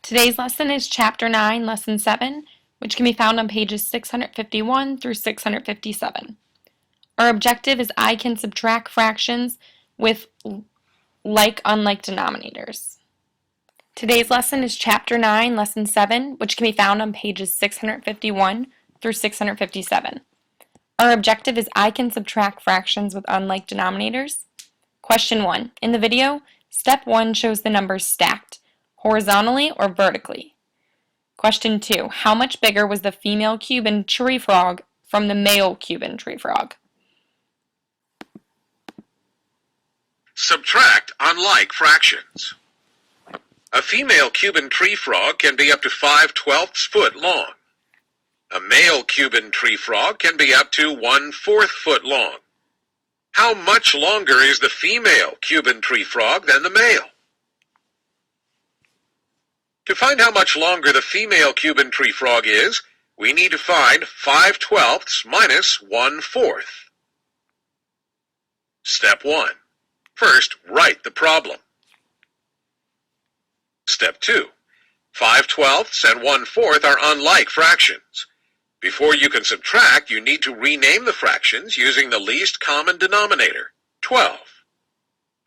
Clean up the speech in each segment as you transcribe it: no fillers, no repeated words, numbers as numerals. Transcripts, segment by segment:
Today's lesson is Chapter 9, Lesson 7, which can be found on pages 651 through 657. Our objective is I can subtract fractions with like-unlike denominators. Today's lesson is Chapter 9, Lesson 7, which can be found on pages 651 through 657. Our objective is I can subtract fractions with unlike denominators. Question 1. In the video, Step 1 shows the numbers stacked, horizontally or vertically. Question 2. How much bigger was the female Cuban tree frog from the male Cuban tree frog? Subtract unlike fractions. A female Cuban tree frog can be up to 5/12 foot long. A male Cuban tree frog can be up to 1/4 foot long. How much longer is the female Cuban tree frog than the male? To find how much longer the female Cuban tree frog is, we need to find 5/12 minus 1/4. Step 1. First, write the problem. Step 2. 5/12 and 1/4 are unlike fractions. Before you can subtract, you need to rename the fractions using the least common denominator, 12.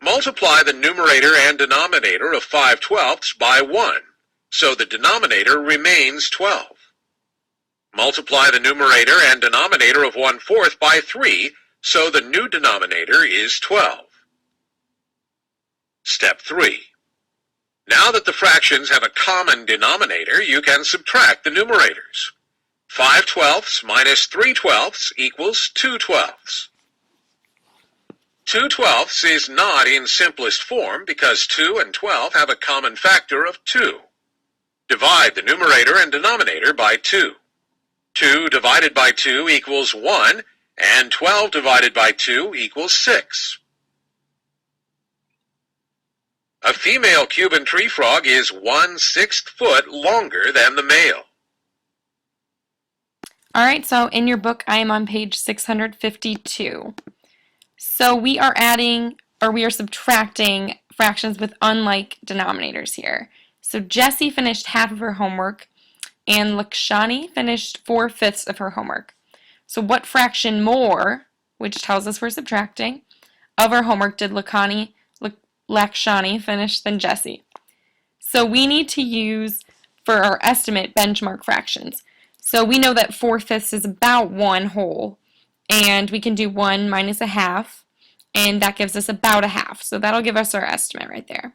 Multiply the numerator and denominator of 5/12 by 1, so the denominator remains 12. Multiply the numerator and denominator of 1/4 by 3, so the new denominator is 12. Step 3. Now that the fractions have a common denominator, you can subtract the numerators. 5/12 minus 3/12 equals 2/12. 2/12 is not in simplest form because 2 and 12 have a common factor of 2. Divide the numerator and denominator by 2. 2 divided by 2 equals 1, and 12 divided by 2 equals 6. A female Cuban tree frog is 1/6 foot longer than the male. Alright, so in your book I am on page 652. So we are subtracting fractions with unlike denominators here. So Jessie finished half of her homework and Lakshani finished 4/5 of her homework. So what fraction more, which tells us we're subtracting, of our homework did Lakshani finish than Jessie? So we need to use, for our estimate, benchmark fractions. So we know that 4/5 is about 1 whole, and we can do 1 minus a half, and that gives us about a half. So that'll give us our estimate right there.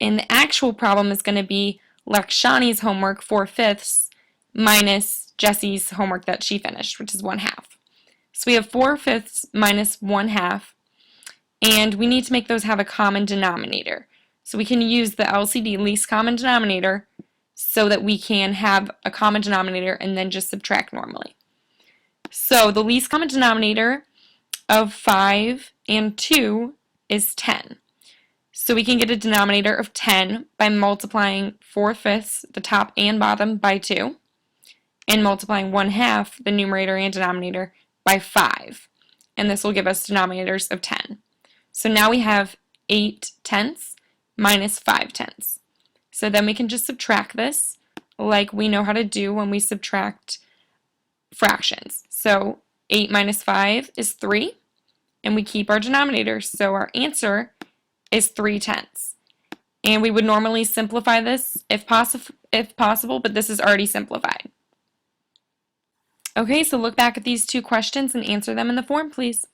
And the actual problem is going to be Lakshani's homework, 4/5, minus Jessie's homework that she finished, which is 1/2. So we have 4/5 minus 1/2, and we need to make those have a common denominator. So we can use the LCD, least common denominator, so that we can have a common denominator and then just subtract normally. So the least common denominator of 5 and 2 is 10. So we can get a denominator of 10 by multiplying 4/5, the top and bottom, by 2, and multiplying 1/2, the numerator and denominator, by 5. And this will give us denominators of 10. So now we have 8/10 minus 5/10. So then we can just subtract this like we know how to do when we subtract fractions. So 8 minus 5 is 3, and we keep our denominators. So our answer is 3/10. And we would normally simplify this if possible, but this is already simplified. Okay, so look back at these two questions and answer them in the form, please.